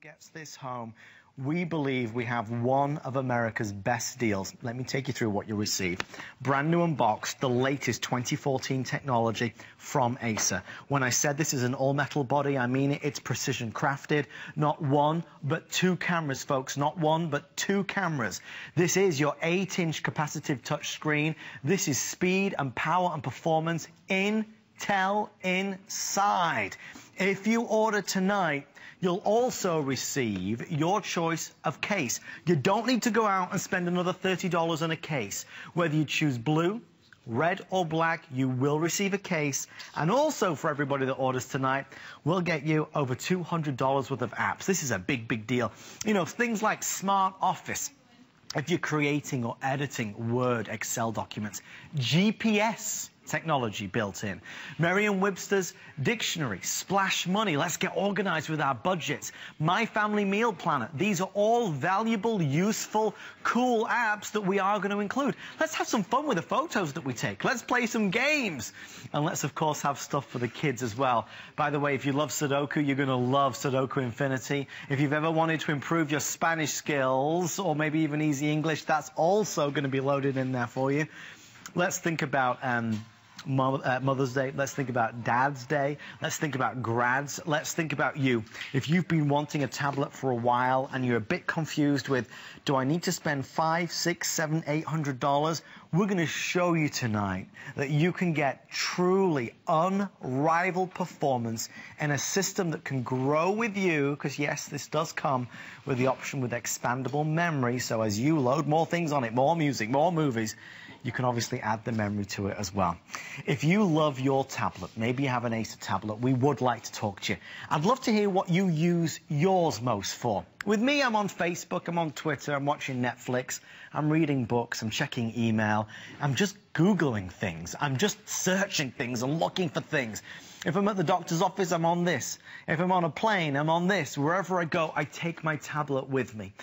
gets this home, we believe we have one of America's best deals. Let me take you through what you'll receive. Brand new unboxed, the latest 2014 technology from Acer. When I said this is an all-metal body, I mean it. It's precision crafted. Not one, but two cameras, folks. Not one, but two cameras. This is your 8-inch capacitive touchscreen. This is speed and power and performance Intel inside. If you order tonight, you'll also receive your choice of case. You don't need to go out and spend another $30 on a case. Whether you choose blue, red or black, you will receive a case. And also for everybody that orders tonight, we'll get you over $200 worth of apps. This is a big, big deal. You know, things like Smart Office. If you're creating or editing Word, Excel documents, GPS technology built in. Merriam-Webster's dictionary, Splash Money, let's get organized with our budgets. My Family Meal Planner, these are all valuable, useful, cool apps that we are going to include. Let's have some fun with the photos that we take. Let's play some games. And let's, of course, have stuff for the kids as well. By the way, if you love Sudoku, you're going to love Sudoku Infinity. If you've ever wanted to improve your Spanish skills, or maybe even easy English, that's also going to be loaded in there for you. Let's think about Mother's Day. Let's think about Dad's Day. Let's think about grads. Let's think about you. If you've been wanting a tablet for a while and you're a bit confused with, do I need to spend $500, $600, $700, $800? We're going to show you tonight that you can get truly unrivaled performance in a system that can grow with you, because yes, this does come with the option with expandable memory. So as you load more things on it, more music, more movies, you can obviously add the memory to it as well. If you love your tablet, maybe you have an Acer tablet, we would like to talk to you. I'd love to hear what you use yours most for. With me, I'm on Facebook, I'm on Twitter, I'm watching Netflix, I'm reading books, I'm checking email, I'm just Googling things, I'm just searching things and looking for things. If I'm at the doctor's office, I'm on this. If I'm on a plane, I'm on this. Wherever I go, I take my tablet with me.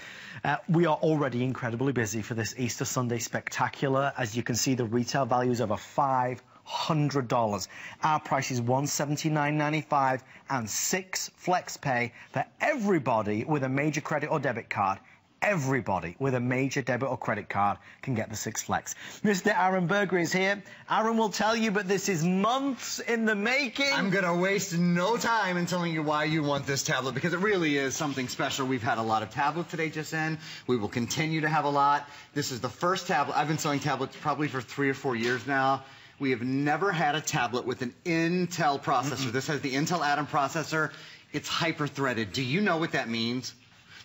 We are already incredibly busy for this Easter Sunday Spectacular. As you can see, the retail value is over $500. Our price is $179.95 and 6 flex pay for everybody with a major credit or debit card. Everybody with a major debit or credit card can get the 6 flex. Mr. Aaron Berger is here. Aaron will tell you, but this is months in the making. I'm going to waste no time in telling you why you want this tablet, because it really is something special. We've had a lot of tablets at HSN. We will continue to have a lot. This is the first tablet. I've been selling tablets probably for 3 or 4 years now. We have never had a tablet with an Intel processor. This has the Intel Atom processor. It's hyper-threaded. Do you know what that means?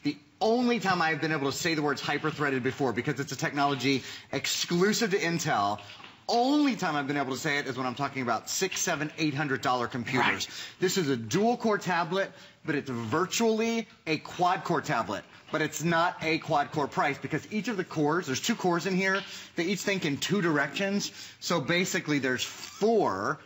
The only time I've been able to say the words hyper-threaded before, because it's a technology exclusive to Intel, only time I've been able to say it is when I'm talking about $600, $700, $800 computers. Right. This is a dual-core tablet, but it's virtually a quad-core tablet. But it's not a quad-core price, because each of the cores, there's 2 cores in here, they each think in 2 directions. So basically there's four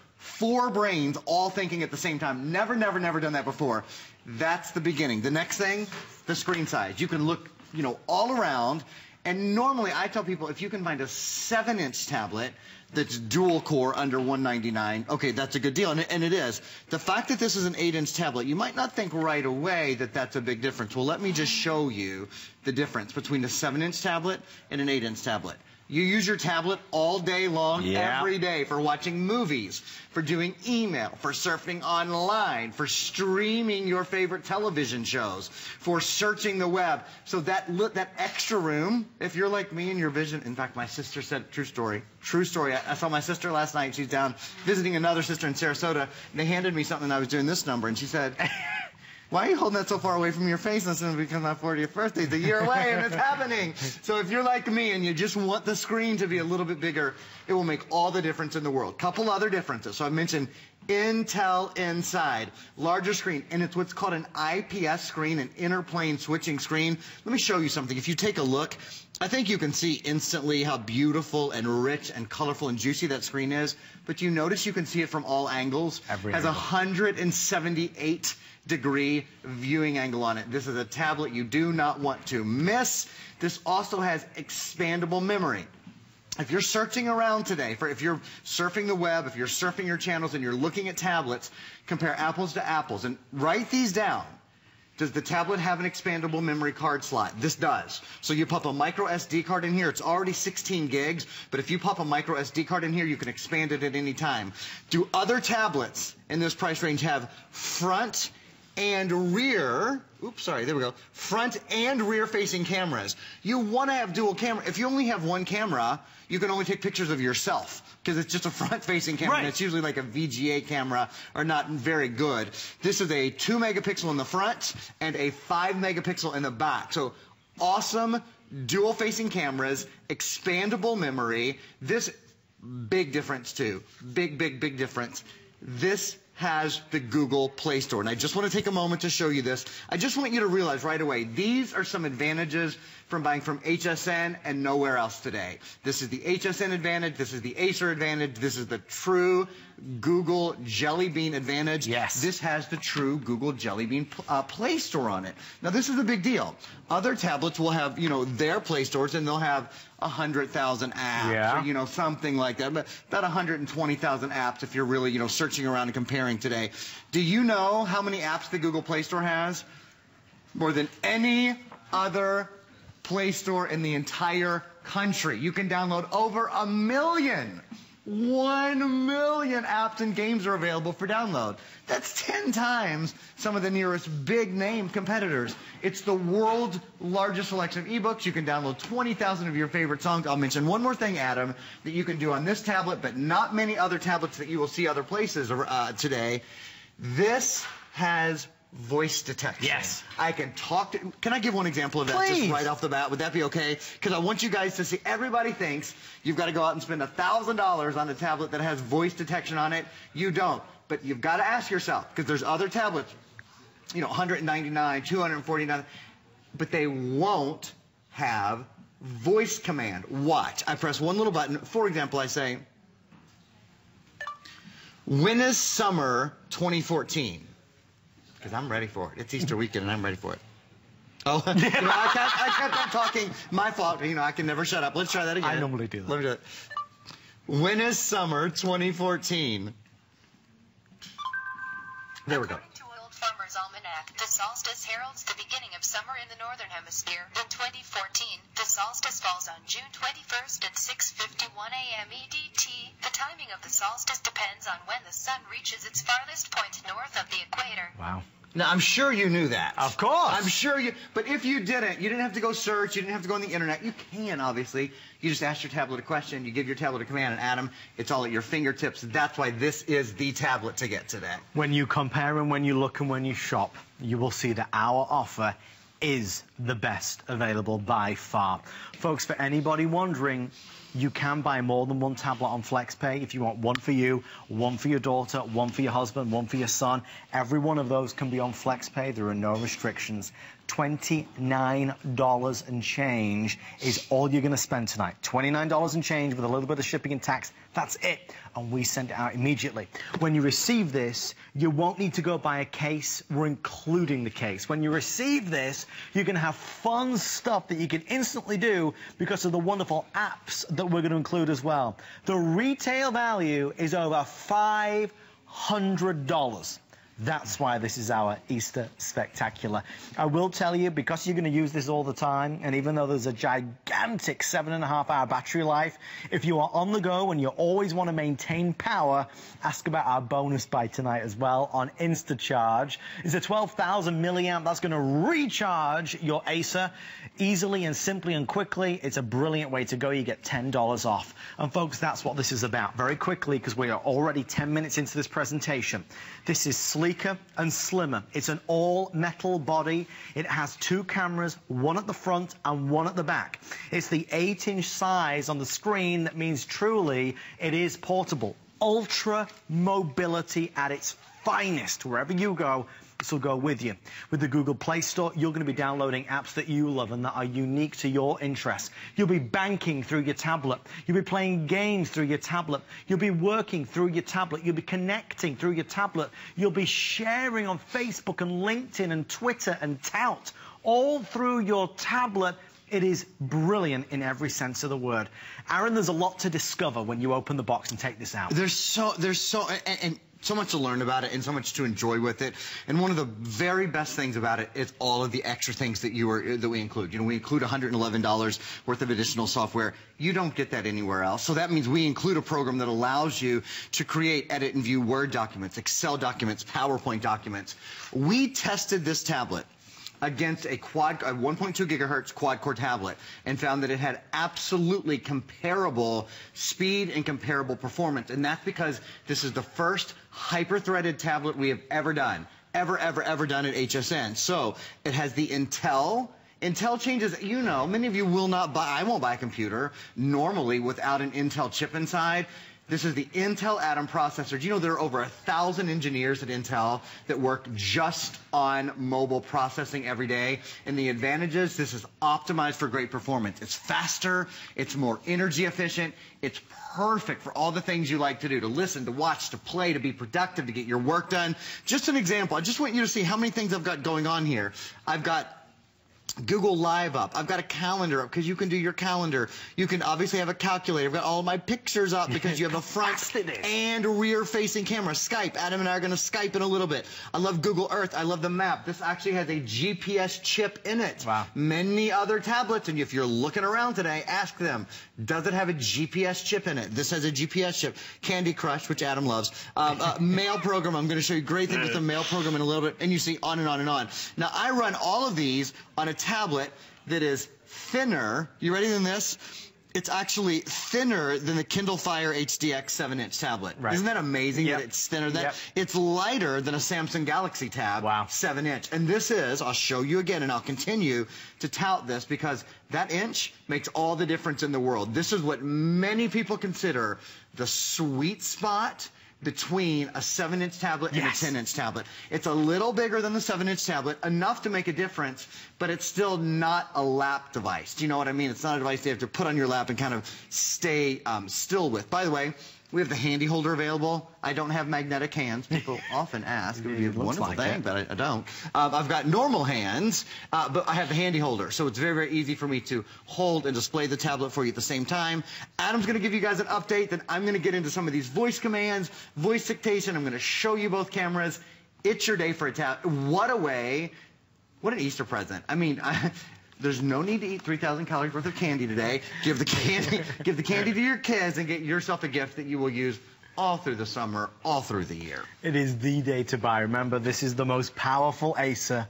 brains all thinking at the same time. Never done that before. That's the beginning. The next thing, the screen size. You can look, you know, all around. And normally I tell people, if you can find a 7-inch tablet that's dual core under $199, okay, that's a good deal. And it is. The fact that this is an 8-inch tablet, you might not think right away that that's a big difference. Well, let me just show you the difference between a 7-inch tablet and an 8-inch tablet. You use your tablet all day long, every day, for watching movies, for doing email, for surfing online, for streaming your favorite television shows, for searching the web. So that extra room, if you're like me and your vision, in fact, my sister said, true story, I saw my sister last night. She's down visiting another sister in Sarasota. And they handed me something, and I was doing this number, and she said, why are you holding that so far away from your face? That's going to become my 40th birthday. It's a year away, and it's happening. So if you're like me and you just want the screen to be a little bit bigger, it will make all the difference in the world. Couple other differences. So I mentioned Intel inside, larger screen, and it's what's called an IPS screen, an interplane switching screen. Let me show you something. If you take a look, I think you can see instantly how beautiful and rich and colorful and juicy that screen is. But you notice you can see it from all angles. Every angle. Has 178-degree viewing angle on it. This is a tablet you do not want to miss. This also has expandable memory. If you're searching around today, if you're surfing the web, if you're surfing your channels and you're looking at tablets, compare apples to apples and write these down. Does the tablet have an expandable memory card slot? This does. So you pop a micro SD card in here. It's already 16 gigs, but if you pop a micro SD card in here, you can expand it at any time. Do other tablets in this price range have front and rear, front and rear facing cameras? You want to have dual camera. If you only have one camera, you can only take pictures of yourself because it's just a front facing camera. Right. And it's usually like a VGA camera or not very good. This is a 2 megapixel in the front and a 5 megapixel in the back. So awesome dual facing cameras, expandable memory. This big difference too. Big difference. This has the Google Play Store. And I just want to take a moment to show you this. I just want you to realize right away, these are some advantages from buying from HSN and nowhere else today. This is the HSN advantage. This is the Acer advantage. This is the true Google Jelly Bean advantage. Yes. This has the true Google Jelly Bean Play Store on it. Now, this is a big deal. Other tablets will have, their Play Stores, and they'll have 100,000 apps, or, something like that. But about 120,000 apps if you're really, searching around and comparing today. Do you know how many apps the Google Play Store has? More than any other Play Store in the entire country. You can download over 1 million. 1 million apps and games are available for download. That's 10 times some of the nearest big name competitors. It's the world's largest selection of ebooks. You can download 20,000 of your favorite songs. I'll mention one more thing, Adam, that you can do on this tablet, but not many other tablets that you will see other places today. This has voice detection. Yes. I can talk to... Can I give one example of that? Please. Just right off the bat? Would that be okay? Because I want you guys to see... Everybody thinks you've got to go out and spend $1,000 on a tablet that has voice detection on it. You don't. But you've got to ask yourself, because there's other tablets, $199, $249, but they won't have voice command. Watch. I press one little button. For example, I say, when is summer 2014? Because I'm ready for it. It's Easter weekend and I'm ready for it. Oh, I kept on talking. My fault. I can never shut up. Let's try that again. I normally do that. Let me do it. When is summer 2014? There we go. According to Old Farmer's Almanac, the solstice heralds the beginning of summer in the northern hemisphere. In 2014, the solstice falls on June 21st at 6:51 a.m. EDT. The timing of the solstice depends on when the sun reaches its farthest point north of the equator. Wow. Now, I'm sure you knew that. Of course. I'm sure you... But if you didn't have to go search. You didn't have to go on the internet. You can, obviously. You just ask your tablet a question. You give your tablet a command, and Adam, it's all at your fingertips. That's why this is the tablet to get today. When you compare and when you look and when you shop, you will see that our offer is the best available by far. Folks, for anybody wondering, you can buy more than one tablet on FlexPay. If you want one for you, one for your daughter, one for your husband, one for your son, every one of those can be on FlexPay. There are no restrictions. $29 and change is all you're going to spend tonight. $29 and change with a little bit of shipping and tax. That's it. And we send it out immediately. When you receive this, you won't need to go buy a case. We're including the case. When you receive this, you can have fun stuff that you can instantly do because of the wonderful apps that we're going to include as well. The retail value is over $500. That's why this is our Easter Spectacular. I will tell you, because you're going to use this all the time, and even though there's a gigantic 7.5-hour battery life, if you are on the go and you always want to maintain power, ask about our bonus buy tonight as well on InstaCharge. It's a 12,000 milliamp. That's going to recharge your Acer easily and simply and quickly. It's a brilliant way to go. You get $10 off. And folks, that's what this is about. Very quickly, because we are already 10 minutes into this presentation. This is sleeker and slimmer. It's an all-metal body. It has 2 cameras, one at the front and one at the back. It's the 8-inch size on the screen that means truly it is portable. Ultra mobility at its finest. Wherever you go, this will go with you. With the Google Play Store, you're going to be downloading apps that you love and that are unique to your interests. You'll be banking through your tablet. You'll be playing games through your tablet. You'll be working through your tablet. You'll be connecting through your tablet. You'll be sharing on Facebook and LinkedIn and Twitter and Tout, all through your tablet. It is brilliant in every sense of the word. Aaron, there's a lot to discover when you open the box and take this out. And So much to learn about it and so much to enjoy with it. And one of the very best things about it is all of the extra things that we include. You know, we include $111 worth of additional software. You don't get that anywhere else. So that means we include a program that allows you to create, edit, and view Word documents, Excel documents, PowerPoint documents. We tested this tablet against a 1.2 gigahertz quad-core tablet and found that it had absolutely comparable speed and comparable performance. And that's because this is the first hyper-threaded tablet we have ever done, ever done at HSN. So it has the Intel changes, you know, many of you will not buy, I won't buy a computer normally without an Intel chip inside. This is the Intel Atom processor. Do you know there are over 1,000 engineers at Intel that work just on mobile processing every day? And the advantages, this is optimized for great performance. It's faster, it's more energy efficient, it's perfect for all the things you like to do, to listen, to watch, to play, to be productive, to get your work done. Just an example, I just want you to see how many things I've got going on here. I've got Google Live up. I've got a calendar up because you can do your calendar. You can obviously have a calculator. I've got all of my pictures up because you have a front and rear-facing camera. Skype. Adam and I are going to Skype in a little bit. I love Google Earth. I love the map. This actually has a GPS chip in it. Wow. Many other tablets, and if you're looking around today, ask them, does it have a GPS chip in it? This has a GPS chip. Candy Crush, which Adam loves. Mail program. I'm going to show you great things with the mail program in a little bit, and you see on and on and on. Now, I run all of these on a tablet that is thinner. You ready than this? It's actually thinner than the Kindle Fire HDX 7-inch tablet. Right. Isn't that amazing that it's thinner than? It's lighter than a Samsung Galaxy Tab 7-inch. And this is, I'll show you again, and I'll continue to tout this because that inch makes all the difference in the world. This is what many people consider the sweet spot between a 7-inch tablet and a 10-inch tablet. It's a little bigger than the 7-inch tablet, enough to make a difference, but it's still not a lap device. Do you know what I mean? It's not a device you have to put on your lap and kind of stay still with. By the way, we have the handy holder available. I don't have magnetic hands. People often ask. It would be a wonderful thing, but I don't. I've got normal hands, but I have the handy holder. So it's very, very easy for me to hold and display the tablet for you at the same time. Adam's going to give you guys an update. Then I'm going to get into some of these voice commands, voice dictation. I'm going to show you both cameras. It's your day for a tablet. What a way. What an Easter present. I mean, there's no need to eat 3,000 calories worth of candy today. Give the candy to your kids and get yourself a gift that you will use all through the summer, all through the year. It is the day to buy. Remember, this is the most powerful Acer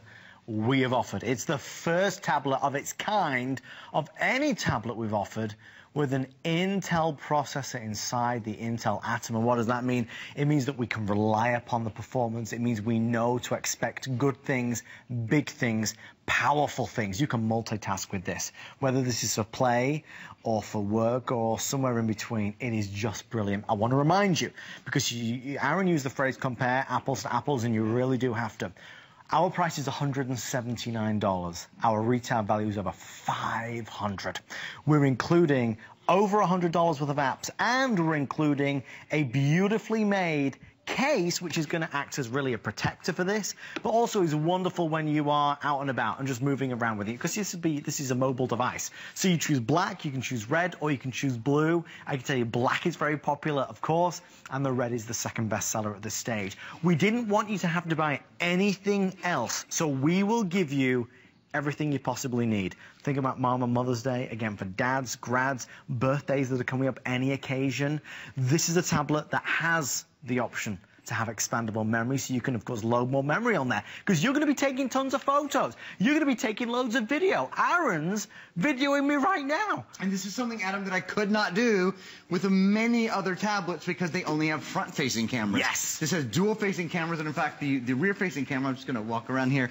we have offered. It's the first tablet of its kind of any tablet we've offered with an Intel processor inside the Intel Atom. And what does that mean? It means that we can rely upon the performance. It means we know to expect good things, big things, powerful things. You can multitask with this. Whether this is for play or for work or somewhere in between, it is just brilliant. I want to remind you, because Aaron used the phrase compare apples to apples, and you really do have to. Our price is $179. Our retail value is over $500. We're including over $100 worth of apps, and we're including a beautifully made case, which is going to act as really a protector for this, but also is wonderful when you are out and about and just moving around with it, because this is a mobile device. So you choose black, you can choose red, or you can choose blue. I can tell you black is very popular, of course, and the red is the second bestseller at this stage. We didn't want you to have to buy anything else, so we will give you everything you possibly need. Think about Mom and Mother's Day, again, for dads, grads, birthdays that are coming up, any occasion. This is a tablet that has the option to have expandable memory, so you can, of course, load more memory on there, because you're going to be taking tons of photos. You're going to be taking loads of video. Aaron's videoing me right now. And this is something, Adam, that I could not do with many other tablets because they only have front-facing cameras. Yes. This has dual-facing cameras, and in fact, the rear-facing camera, I'm just going to walk around here,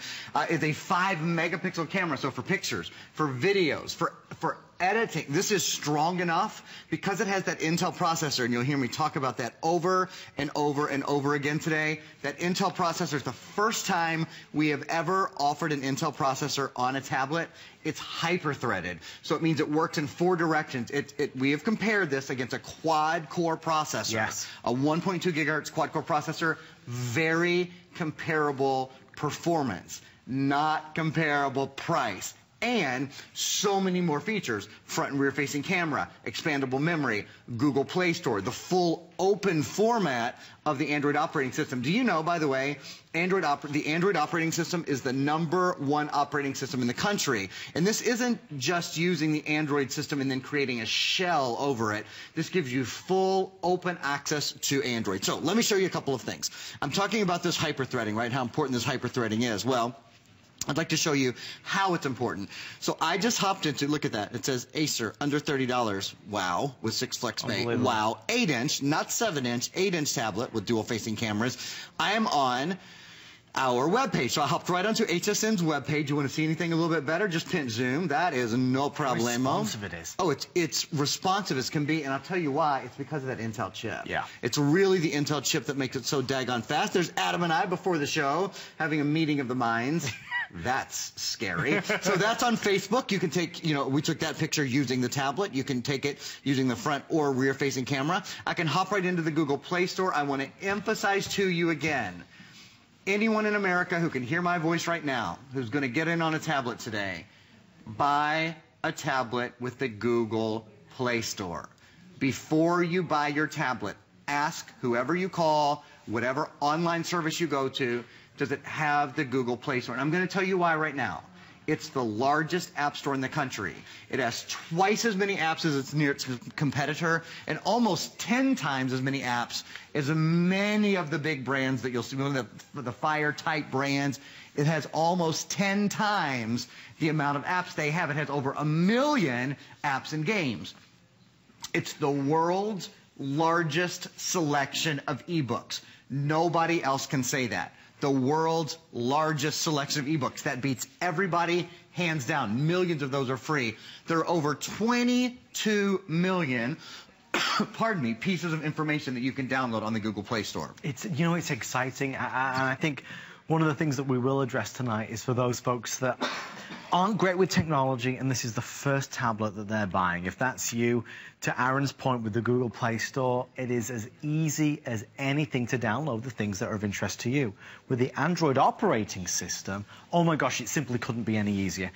is a 5-megapixel camera. So for pictures, for videos, for editing, this is strong enough because it has that Intel processor, and you'll hear me talk about that over and over and over again today. That Intel processor is the first time we have ever offered an Intel processor on a tablet. It's hyper-threaded, so it means it works in 4 directions. We have compared this against a quad-core processor. Yes. A 1.2 gigahertz quad-core processor, very comparable performance, not comparable price. And so many more features: front and rear facing camera, expandable memory, Google Play Store, the full open format of the Android operating system. Do you know, by the way, the Android operating system is the #1 operating system in the country. And this isn't just using the Android system and then creating a shell over it. This gives you full open access to Android. So let me show you a couple of things. I'm talking about this hyper-threading, right? How important this hyper-threading is. Well, I'd like to show you how it's important. So I just hopped into, look at that. It says Acer, under $30. Wow, with 6 flex pay. Wow, 8-inch, not 7-inch, 8-inch tablet with dual-facing cameras. I am on our webpage. So I hopped right onto HSN's webpage. You want to see anything a little bit better? Just pinch zoom. That is no problemo. How responsive it is. Oh, it's responsive as can be, and I'll tell you why. It's because of that Intel chip. Yeah. It's really the Intel chip that makes it so daggone fast. There's Adam and I before the show having a meeting of the minds. That's scary. So that's on Facebook. You can take, we took that picture using the tablet. You can take it using the front or rear facing camera. I can hop right into the Google Play Store. I want to emphasize to you again, anyone in America who can hear my voice right now, who's going to get in on a tablet today, buy a tablet with the Google Play Store. Before you buy your tablet, ask whoever you call, whatever online service you go to, does it have the Google Play Store? And I'm going to tell you why right now. It's the largest app store in the country. It has twice as many apps as its nearest competitor, and almost 10 times as many apps as many of the big brands that you'll see, the Fire-type brands. It has almost 10 times the amount of apps they have. It has over 1 million apps and games. It's the world's largest selection of ebooks. Nobody else can say that. The world's largest selection of ebooks. That beats everybody, hands down. Millions of those are free. There are over 22 million pardon me, pieces of information that you can download on the Google Play Store. It's exciting, and I think one of the things that we will address tonight is for those folks that aren't great with technology, and this is the first tablet that they're buying. If that's you, to Aaron's point with the Google Play Store, it is as easy as anything to download the things that are of interest to you. With the Android operating system, oh my gosh, it simply couldn't be any easier.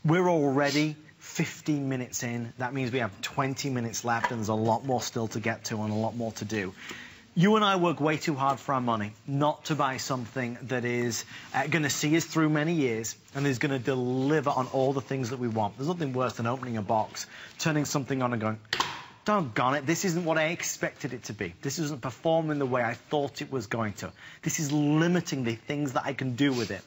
We're already 15 minutes in. That means we have 20 minutes left, and there's a lot more still to get to and a lot more to do. You and I work way too hard for our money not to buy something that is going to see us through many years and is going to deliver on all the things that we want. There's nothing worse than opening a box, turning something on and going, doggone it, this isn't what I expected it to be. This isn't performing the way I thought it was going to. This is limiting the things that I can do with it.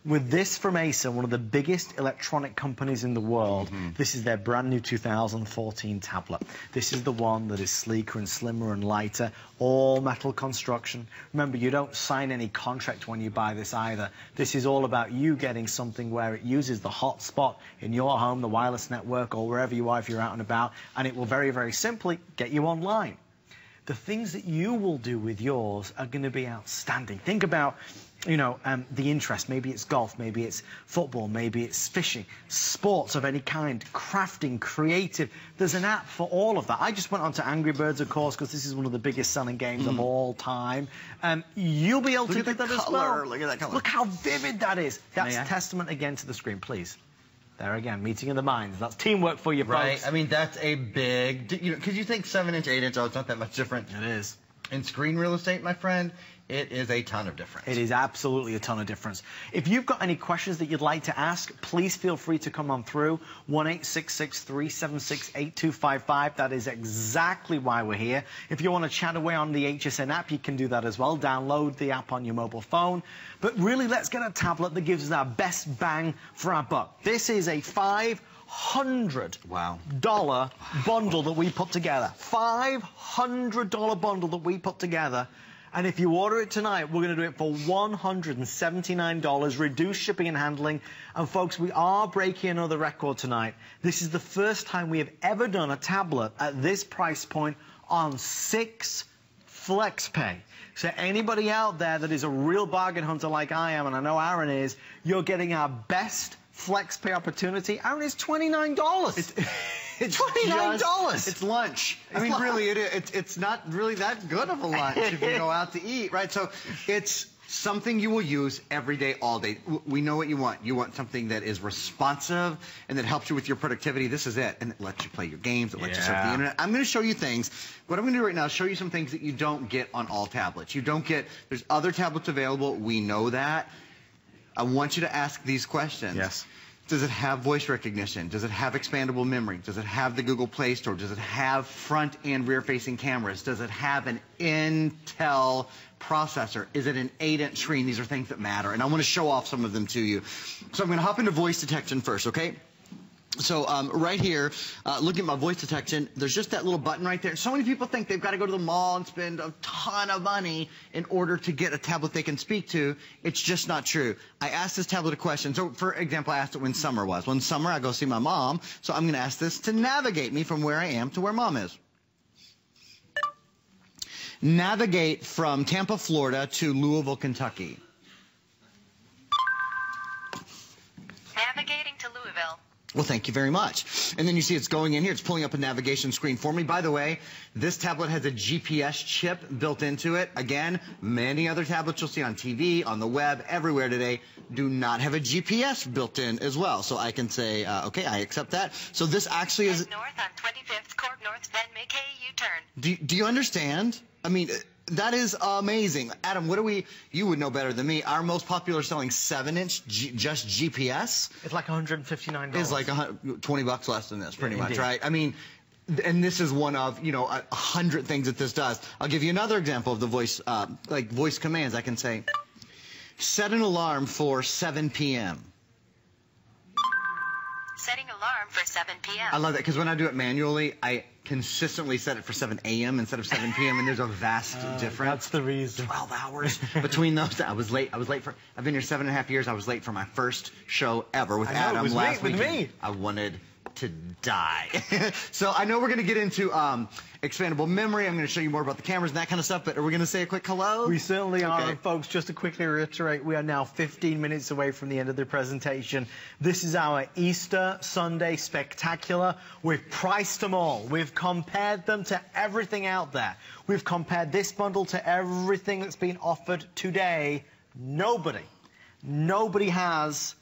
With this from Acer, one of the biggest electronic companies in the world, this is their brand new 2014 tablet. This is the one that is sleeker and slimmer and lighter, all metal construction. Remember, you don't sign any contract when you buy this either. This is all about you getting something where it uses the hotspot in your home, the wireless network, or wherever you are if you're out and about, and it will very, very simply get you online. The things that you will do with yours are going to be outstanding. Think about, the interest. Maybe it's golf, maybe it's football, maybe it's fishing, sports of any kind, crafting, creative. There's an app for all of that. I just went on to Angry Birds, of course, because this is one of the biggest selling games of all time. You'll be able to do that as well. Look at that color. Look how vivid that is. That's testament again to the screen, please. There again, meeting of the minds. That's teamwork for you, folks. Right. I mean, that's a big, because you think 7-inch, 8-inch, oh, it's not that much different. It is. In screen real estate, my friend, it is a ton of difference. It is absolutely a ton of difference. If you've got any questions that you'd like to ask, please feel free to come on through. 1-866-376-8255. That is exactly why we're here. If you want to chat away on the HSN app, you can do that as well. Download the app on your mobile phone. But really, let's get a tablet that gives us our best bang for our buck. This is a $500 bundle that we put together. $500 bundle that we put together. And if you order it tonight, we're going to do it for $179, reduced shipping and handling. And folks, we are breaking another record tonight. This is the first time we have ever done a tablet at this price point on 6 FlexPay. So anybody out there that is a real bargain hunter like I am, and I know Aaron is, you're getting our best FlexPay opportunity. Aaron, it's $29. It's $29. It's lunch. I mean, really, it's not really that good of a lunch if you go out to eat, right? So it's Something you will use every day, all day. We know what you want. You want something that is responsive and that helps you with your productivity. This is it. And it lets you play your games. It lets you surf the internet. I'm going to show you things. What I'm going to do right now is show you some things that you don't get on all tablets. You don't get, there's other tablets available. We know that. I want you to ask these questions. Yes. Does it have voice recognition? Does it have expandable memory? Does it have the Google Play Store? Does it have front and rear-facing cameras? Does it have an Intel processor? Is it an 8-inch screen? These are things that matter, and I want to show off some of them to you. So I'm going to hop into voice detection first, okay? So right here, look at my voice detection. There's just that little button right there. So many people think they've got to go to the mall and spend a ton of money in order to get a tablet they can speak to. It's just not true. I asked this tablet a question. So, for example, I asked it when summer was. When summer, I go see my mom. So I'm going to ask this to navigate me from where I am to where mom is. Navigate from Tampa, Florida to Louisville, Kentucky. Navigating to Louisville. Well, thank you very much. And then you see it's going in here. It's pulling up a navigation screen for me. By the way, this tablet has a GPS chip built into it. Again, many other tablets you'll see on TV, on the web, everywhere today do not have a GPS built in as well. So I can say, okay, I accept that. So this actually is... Head north on 25th Court North, then make a U-turn. Do you understand? I mean... That is amazing. Adam, what do we, you would know better than me, our most popular selling 7-inch just GPS? It's like $159. Is like $20 less than this, pretty much, Indeed. right? I mean, and this is one of, 100 things that this does. I'll give you another example of the voice, like voice commands. I can say, set an alarm for 7 p.m. Setting alarm for 7 p.m. I love that because when I do it manually, I consistently set it for 7 a.m. instead of 7 p.m. and there's a vast difference. That's the reason. 12 hours between those. I was late for. I've been here 7.5 years. I was late for my first show ever with Adam it was last week. with me. I wanted to die. So I know we're going to get into expandable memory. I'm going to show you more about the cameras and that kind of stuff, but are we going to say a quick hello? We certainly are. Okay. And folks, just to quickly reiterate, we are now 15 minutes away from the end of the presentation. This is our Easter Sunday Spectacular. We've priced them all. We've compared them to everything out there. We've compared this bundle to everything that's been offered today. Nobody has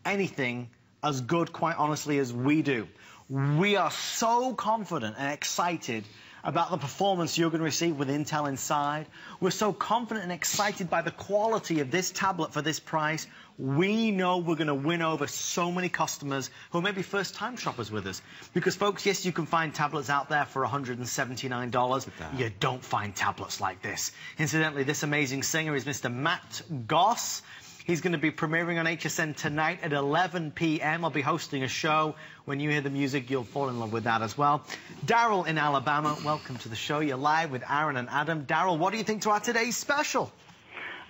anything as good, quite honestly, as we do. We are so confident and excited about the performance you're going to receive with Intel inside. We're so confident and excited by the quality of this tablet for this price. We know we're going to win over so many customers who may be first-time shoppers with us. Because, folks, yes, you can find tablets out there for $179. You don't find tablets like this. Incidentally, this amazing singer is Mr. Matt Goss. He's going to be premiering on HSN tonight at 11 p.m. I'll be hosting a show. When you hear the music, you'll fall in love with that as well. Daryl in Alabama, welcome to the show. You're live with Aaron and Adam. Daryl, what do you think to our today's special?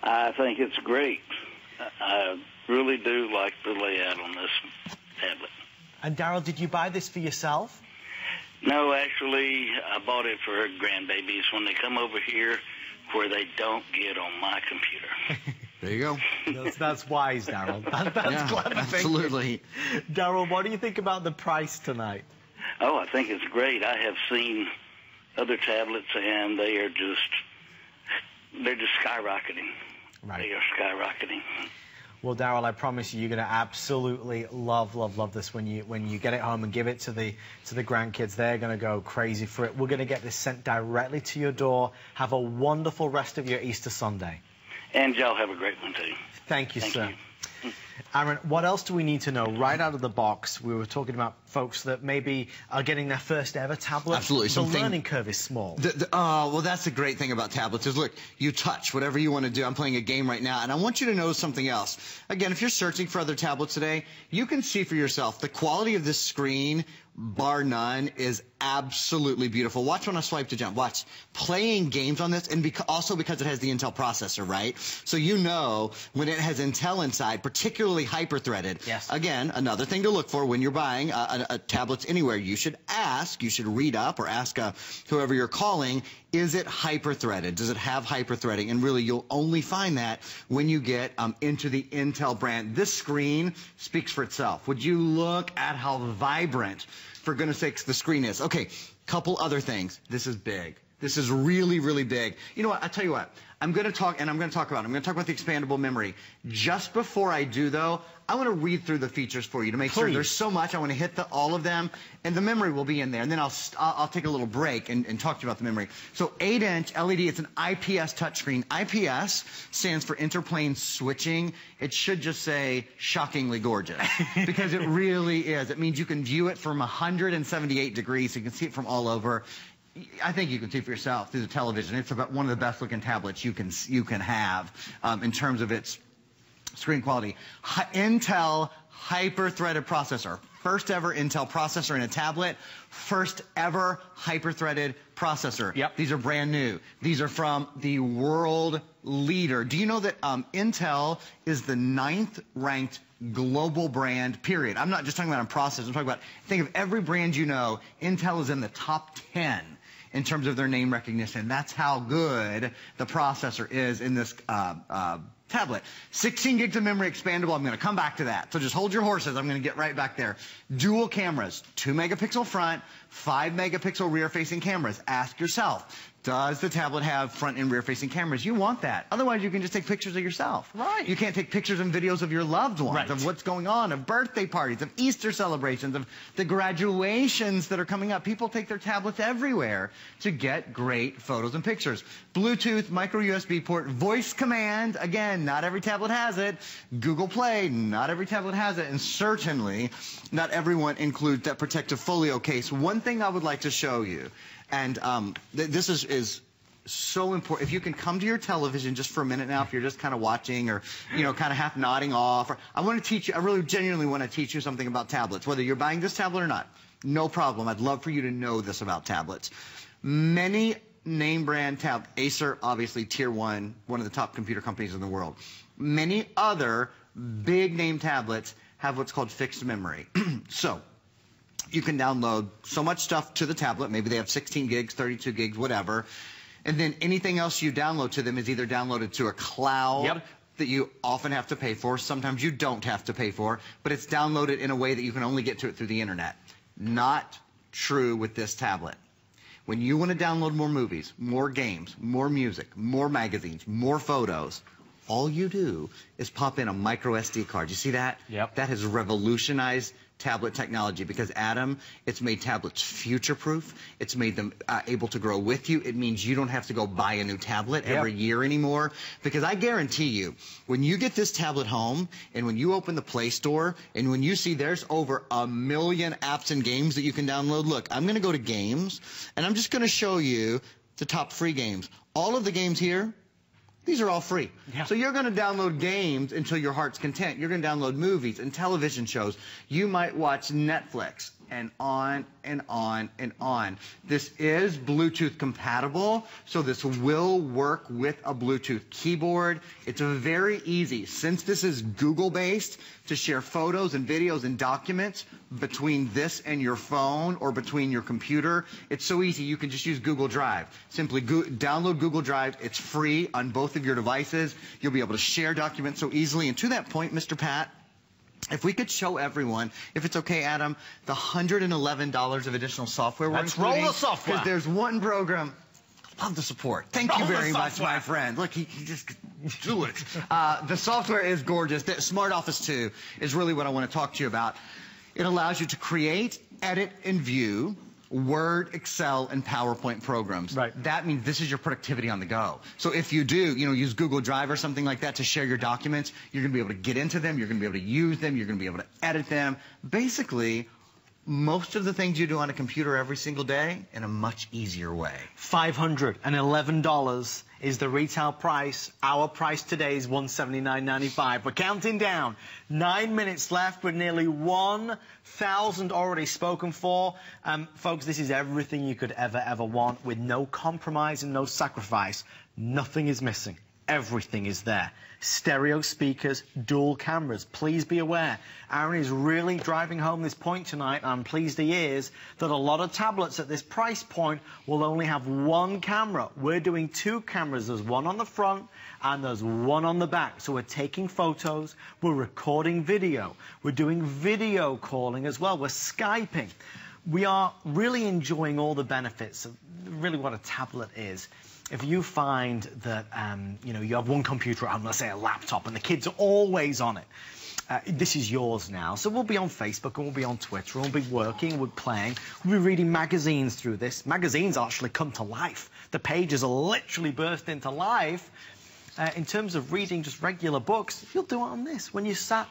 I think it's great. I really do like the layout on this tablet. And Daryl, did you buy this for yourself? No, actually, I bought it for grandbabies when they come over here where they don't get on my computer. There you go. That's wise, Daryl. That's clever. Absolutely. Daryl, what do you think about the price tonight? Oh, I think it's great. I have seen other tablets, and they're just skyrocketing. Right. They are skyrocketing. Well, Daryl, I promise you, you're going to absolutely love this when you get it home and give it to the grandkids. They're going to go crazy for it. We're going to get this sent directly to your door. Have a wonderful rest of your Easter Sunday. And y'all have a great one, too. Thank you, sir. You. Aaron, what else do we need to know right out of the box? We were talking about folks that maybe are getting their first ever tablet. Absolutely. The learning curve is small. Well, that's the great thing about tablets is, look, you touch whatever you want to do. I'm playing a game right now, and I want you to know something else. Again, if you're searching for other tablets today, you can see for yourself the quality of this screen, bar none, is absolutely beautiful. Watch when I swipe to jump. Watch. Playing games on this, and also because it has the Intel processor, right? So you know when it has Intel inside, particularly hyper-threaded. Yes. Again, another thing to look for when you're buying a tablets anywhere. You should read up or ask whoever you're calling, is it hyper-threaded? Does it have hyper-threading? And really, you'll only find that when you get into the Intel brand. This screen speaks for itself. Would you look at how vibrant, for goodness sakes, the screen is? Okay, couple other things. This is big. This is really, really big. You know what? I'll tell you what. I'm going to talk about the expandable memory. Just before I do, though, I want to read through the features for you to make sure. There's so much. I want to hit all of them, and the memory will be in there. And then I'll take a little break and talk to you about the memory. So 8-inch LED. It's an IPS touchscreen. IPS stands for interplane switching. It should just say shockingly gorgeous because it really is. It means you can view it from 178 degrees. So you can see it from all over. I think you can see for yourself through the television. It's about one of the best looking tablets you can have in terms of its screen quality. Intel hyper-threaded processor. First ever Intel processor in a tablet. First ever hyper-threaded processor. Yep. These are brand new. These are from the world leader. Do you know that Intel is the 9th ranked global brand, period? I'm not just talking about on processors. I'm talking about, think of every brand you know. Intel is in the top 10 in terms of their name recognition. That's how good the processor is in this tablet. 16 gigs of memory expandable. I'm going to come back to that. So just hold your horses. I'm going to get right back there. Dual cameras, 2 megapixel front, 5 megapixel rear facing cameras. Ask yourself, does the tablet have front and rear facing cameras? You want that. Otherwise, you can just take pictures of yourself. Right. You can't take pictures and videos of your loved ones, of what's going on, of birthday parties, of Easter celebrations, of the graduations that are coming up. People take their tablets everywhere to get great photos and pictures. Bluetooth, micro USB port, voice command. Again, not every tablet has it. Google Play, not every tablet has it. And certainly, not everyone includes that protective folio case. One thing I would like to show you, and this is so important. If you can come to your television just for a minute now, if you're just kind of watching or, kind of half nodding off. I want to teach you, I really genuinely want to teach you something about tablets, whether you're buying this tablet or not. No problem. I'd love for you to know this about tablets. Many name brand tablets, Acer, obviously tier 1, one of the top computer companies in the world. Many other big name tablets have what's called fixed memory. So you can download so much stuff to the tablet. Maybe they have 16 gigs, 32 gigs, whatever. And then anything else you download to them is either downloaded to a cloud that you often have to pay for. Sometimes you don't have to pay for, but it's downloaded in a way that you can only get to it through the internet. Not true with this tablet. When you want to download more movies, more games, more music, more magazines, more photos, all you do is pop in a micro SD card. You see that? Yep. That has revolutionized tablet technology because, Adam, it's made tablets future-proof. It's made them able to grow with you. It means you don't have to go buy a new tablet every year anymore, because I guarantee you, when you get this tablet home and when you open the Play Store and when you see there's over 1 million apps and games that you can download, look, I'm going to go to games and I'm just going to show you the top free games. All of the games here, these are all free. So you're going to download games until your heart's content. You're going to download movies and television shows. You might watch Netflix and on and on and on. This is Bluetooth compatible, so this will work with a Bluetooth keyboard. It's very easy, since this is Google-based, to share photos and videos and documents between this and your phone or between your computer. It's so easy. You can just use Google Drive. Simply download Google Drive. It's free on both of your devices. You'll be able to share documents so easily. And to that point, Mr. Pat, if we could show everyone, if it's okay, Adam, the $111 of additional software we're including. Let's roll the software. Because there's one program. Love the support. Thank you very much, my friend. Look, he just do it. The software is gorgeous. The Smart Office 2 is really what I want to talk to you about. It allows you to create, edit, and view Word, Excel, and PowerPoint programs. That means this is your productivity on the go. So if you do, use Google Drive or something like that to share your documents, you're going to be able to get into them, you're going to be able to use them, you're going to be able to edit them. Basically, most of the things you do on a computer every single day in a much easier way. $511 is the retail price. Our price today is $179.95. We're counting down. 9 minutes left with nearly 1,000 already spoken for. Folks, this is everything you could ever want, with no compromise and no sacrifice. Nothing is missing. Everything is there. Stereo speakers, dual cameras. Please be aware, Aaron is really driving home this point tonight, and I'm pleased he is, that a lot of tablets at this price point will only have one camera. We're doing 2 cameras. There's one on the front and there's one on the back. So we're taking photos, we're recording video, we're doing video calling as well, we're Skyping. We are really enjoying all the benefits of really what a tablet is. If you find that, you know, you have one computer at home, let's say a laptop, and the kids are always on it, this is yours now. So we'll be on Facebook, and we'll be on Twitter, and we'll be working, we'll be playing, we'll be reading magazines through this. Magazines actually come to life. The pages are literally burst into life. In terms of reading just regular books, you'll do it on this. When you sat,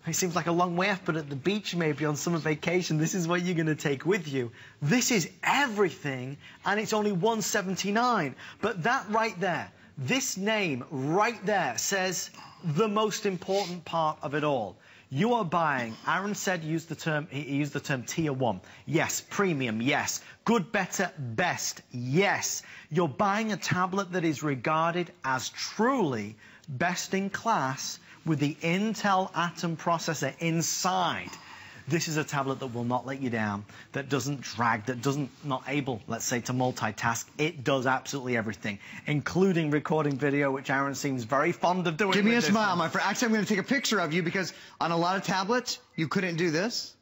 it seems like a long way off, but at the beach maybe on summer vacation, this is what you're going to take with you. This is everything, and it's only $179. But that right there, this name right there says the most important part of it all. You are buying, Aaron said, he used the term tier 1. Yes. Premium, yes. Good, better, best, yes. You're buying a tablet that is regarded as truly best in class with the Intel Atom processor inside. This is a tablet that will not let you down, that doesn't drag, that not able, let's say, to multitask. It does absolutely everything, including recording video, which Aaron seems very fond of doing. Give me a smile, my friend. Actually, I'm going to take a picture of you because on a lot of tablets, you couldn't do this.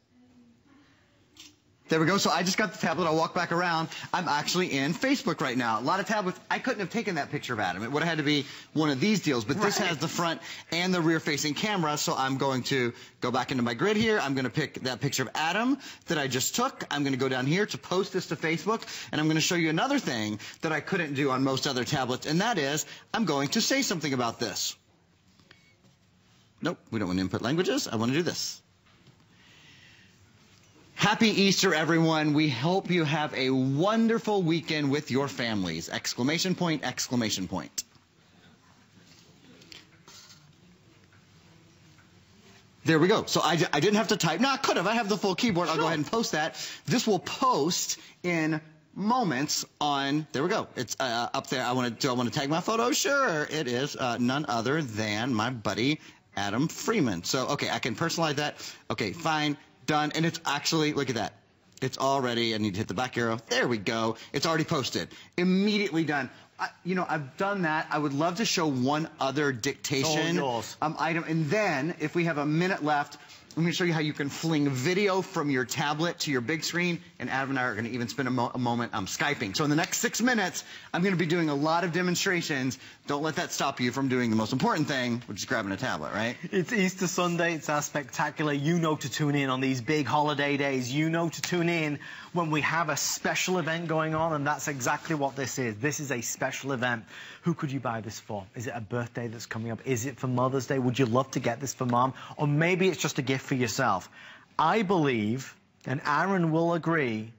There we go. So I just got the tablet. I'll walk back around. I'm actually in Facebook right now. A lot of tablets, I couldn't have taken that picture of Adam. It would have had to be one of these deals. But this has the front and the rear-facing camera. So I'm going to go back into my grid here. I'm going to pick that picture of Adam that I just took. I'm going to go down here to post this to Facebook. And I'm going to show you another thing that I couldn't do on most other tablets. And that is, I'm going to say something about this. Nope, we don't want to input languages. I want to do this. Happy Easter, everyone. We hope you have a wonderful weekend with your families. Exclamation point, exclamation point. There we go. So I didn't have to type. No, I could have. I have the full keyboard. I'll go ahead and post that. This will post in moments on, there we go. It's up there. I want to tag my photo? Sure. It is none other than my buddy, Adam Freeman. So, okay, I can personalize that. Okay, fine. Done, and it's actually, look at that. It's already, I need to hit the back arrow. There we go. It's already posted. Immediately done. You know, I've done that. I would love to show one other dictation item. And then, if we have a minute left, I'm going to show you how you can fling video from your tablet to your big screen, and Adam and I are going to even spend a moment Skyping. So in the next 6 minutes, I'm going to be doing a lot of demonstrations. Don't let that stop you from doing the most important thing, which is grabbing a tablet, right? It's Easter Sunday. It's our spectacular. You know to tune in on these big holiday days. You know to tune in when we have a special event going on, and that's exactly what this is. This is a special event. Who could you buy this for? Is it a birthday that's coming up? Is it for Mother's Day? Would you love to get this for Mom? Or maybe it's just a gift for yourself. I believe, and Aaron will agree,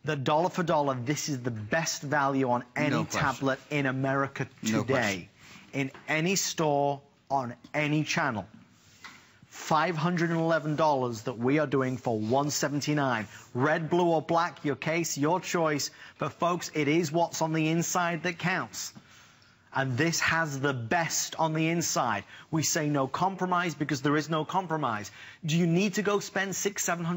that dollar for dollar, this is the best value on any tablet in America today. In any store, on any channel. $511 that we are doing for $179. Red, blue, or black, your case, your choice. But folks, it is what's on the inside that counts. And this has the best on the inside. We say no compromise because there is no compromise. Do you need to go spend $600,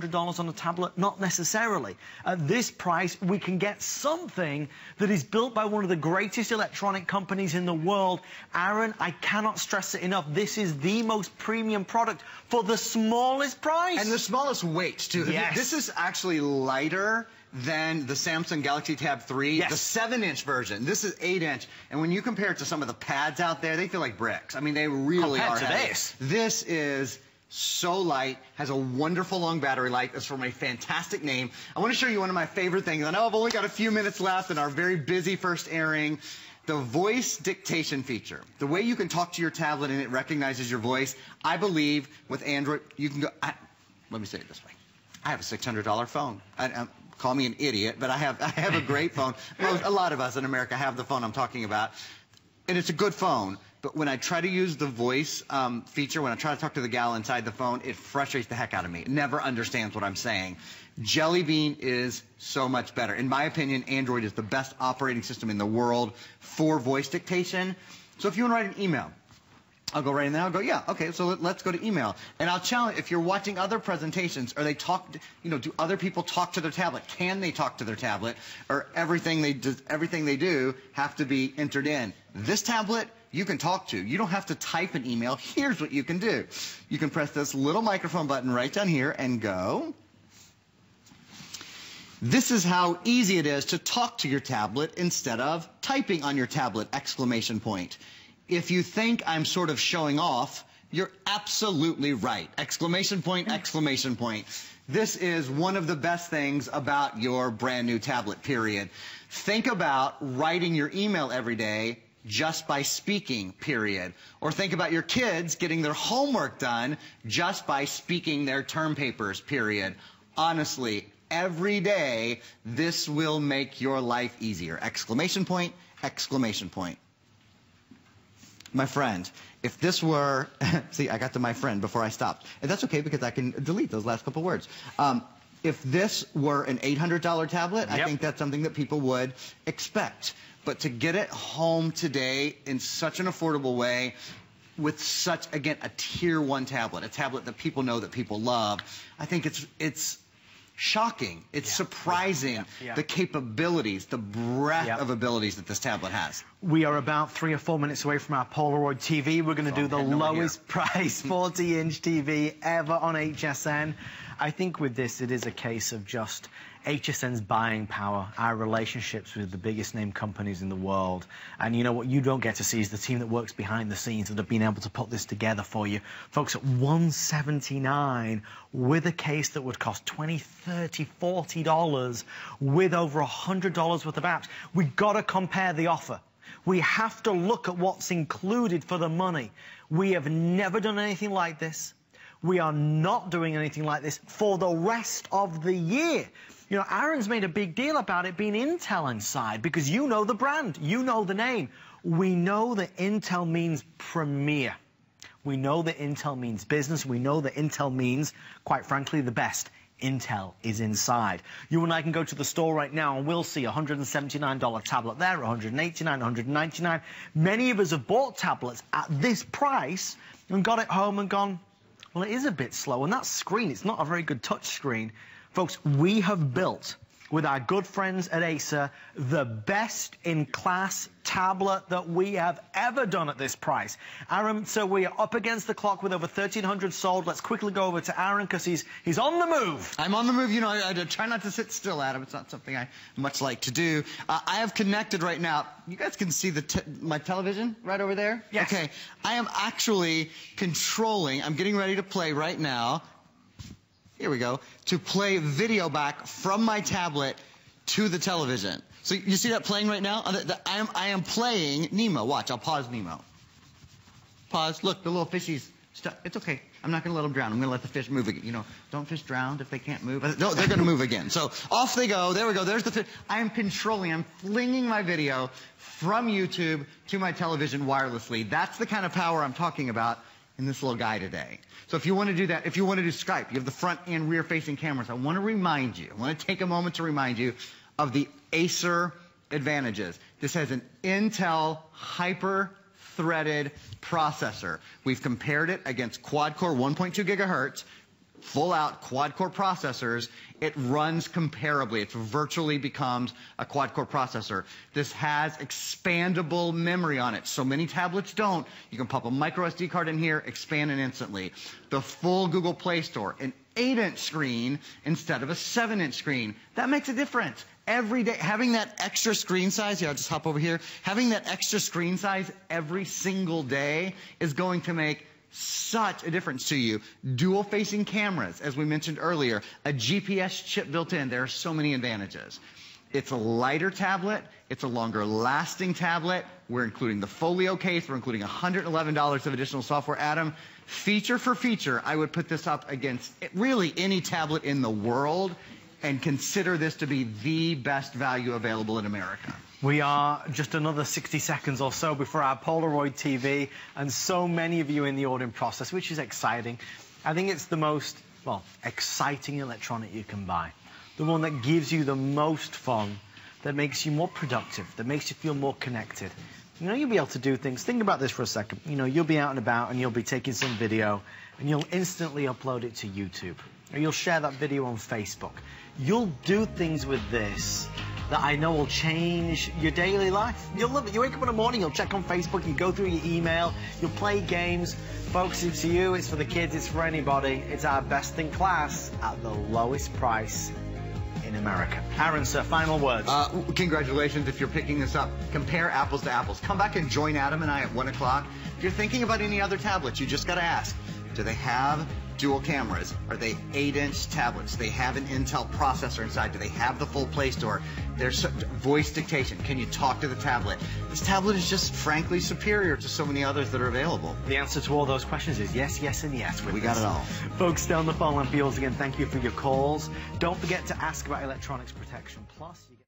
$700 on a tablet? Not necessarily. At this price, we can get something that is built by one of the greatest electronic companies in the world. Aaron, I cannot stress it enough. This is the most premium product for the smallest price. And the smallest weight, too. Yes. This is actually lighter than the Samsung Galaxy Tab 3, the 7-inch version. This is 8-inch, and when you compare it to some of the pads out there, they feel like bricks. I mean, they really are heavy. This is so light, has a wonderful long battery life. It's from a fantastic name. I want to show you one of my favorite things. I know I've only got a few minutes left in our very busy first airing. The voice dictation feature. The way you can talk to your tablet and it recognizes your voice. I believe with Android, you can go, let me say it this way. I have a $600 phone. Call me an idiot, but I have a great phone. A lot of us in America have the phone I'm talking about, and it's a good phone. But when I try to use the voice feature, when I try to talk to the gal inside the phone, it frustrates the heck out of me. It never understands what I'm saying. Jelly Bean is so much better. In my opinion, Android is the best operating system in the world for voice dictation. So if you want to write an email, I'll go right in there. I'll go, yeah, okay, so let's go to email. And I'll challenge, if you're watching other presentations, or they talk, you know, do other people talk to their tablet? Can they talk to their tablet? Or everything they do have to be entered in? This tablet, you can talk to. You don't have to type an email. Here's what you can do. You can press this little microphone button right down here and go. This is how easy it is to talk to your tablet instead of typing on your tablet, exclamation point. If you think I'm sort of showing off, you're absolutely right. Exclamation point, exclamation point. This is one of the best things about your brand new tablet, period. Think about writing your email every day just by speaking, period. Or think about your kids getting their homework done just by speaking their term papers, period. Honestly, every day, this will make your life easier. Exclamation point, exclamation point. My friend, if this were, see, I got to my friend before I stopped. And that's okay because I can delete those last couple words. If this were an $800 tablet, I think that's something that people would expect. But to get it home today in such an affordable way, with such, again, a tier 1 tablet, a tablet that people know, that people love, I think it's shocking. It's surprising, the capabilities, the breadth of abilities that this tablet has. We are about 3 or 4 minutes away from our Polaroid TV. We're going to do the lowest price 40-inch TV ever on HSN. I think with this, it is a case of just HSN's buying power, our relationships with the biggest name companies in the world. And you know what you don't get to see is the team that works behind the scenes that have been able to put this together for you. Folks, at $179 with a case that would cost $20, $30, $40 with over $100 worth of apps. We've got to compare the offer. We have to look at what's included for the money. We have never done anything like this. We are not doing anything like this for the rest of the year. You know, Aaron's made a big deal about it being Intel inside because you know the brand, you know the name. We know that Intel means premier. We know that Intel means business. We know that Intel means, quite frankly, the best. Intel is inside. You and I can go to the store right now and we'll see a $179 tablet there, $189, $199. Many of us have bought tablets at this price and got it home and gone, well, it is a bit slow. And that screen, it's not a very good touch screen. Folks, we have built, with our good friends at Acer, the best-in-class tablet that we have ever done at this price. Aaron, so we are up against the clock with over 1,300 sold. Let's quickly go over to Aaron because he's on the move. I'm on the move. You know, I try not to sit still, Adam. It's not something I much like to do. I have connected right now. You guys can see my television right over there? Yes. Okay. I am actually controlling. I'm getting ready to play right now. Here we go. To play video back from my tablet to the television. So you see that playing right now? I am playing Nemo. Watch, I'll pause Nemo. Pause. Look, the little fishies stuck. It's okay. I'm not going to let them drown. I'm going to let the fish move again. You know, don't fish drown if they can't move. No, they're going to move again. So off they go. There we go. There's the fish. I am controlling. I'm flinging my video from YouTube to my television wirelessly. That's the kind of power I'm talking about in this little guy today. So if you want to do that, if you want to do Skype, you have the front and rear facing cameras. I want to remind you, I want to take a moment to remind you of the Acer advantages. This has an Intel hyper-threaded processor. We've compared it against quad-core 1.2 gigahertz, full-out quad-core processors. It runs comparably. It virtually becomes a quad-core processor. This has expandable memory on it. So many tablets don't. You can pop a micro SD card in here, expand it instantly. The full Google Play Store, an 8-inch screen instead of a 7-inch screen. That makes a difference. Every day, having that extra screen size, here, I'll just hop over here. Having that extra screen size every single day is going to make such a difference to you. Dual-facing cameras, as we mentioned earlier, a GPS chip built in. There are so many advantages. It's a lighter tablet. It's a longer-lasting tablet. We're including the folio case. We're including $111 of additional software. Adam, feature for feature, I would put this up against really any tablet in the world and consider this to be the best value available in America. We are just another 60 seconds or so before our Polaroid TV, and so many of you in the ordering process, which is exciting. I think it's the most, well, exciting electronic you can buy. The one that gives you the most fun, that makes you more productive, that makes you feel more connected. You know, you'll be able to do things. Think about this for a second. You know, you'll be out and about and you'll be taking some video and you'll instantly upload it to YouTube. Or you'll share that video on Facebook. You'll do things with this that I know will change your daily life. You'll love it. You wake up in the morning, you'll check on Facebook, you go through your email, you'll play games. Folks, it's for you, it's for the kids, it's for anybody. It's our best in class at the lowest price in America. Aaron, sir, final words. Congratulations if you're picking this up. Compare apples to apples. Come back and join Adam and I at 1 o'clock. If you're thinking about any other tablets, you just got to ask, do they have dual cameras? Are they 8-inch tablets? They have an Intel processor inside. Do they have the full Play Store? There's voice dictation. Can you talk to the tablet? This tablet is just frankly superior to so many others that are available. The answer to all those questions is yes, yes, and yes. We got it all. Folks, stay on the phone line for yours again. Thank you for your calls. Don't forget to ask about electronics protection. Plus, you get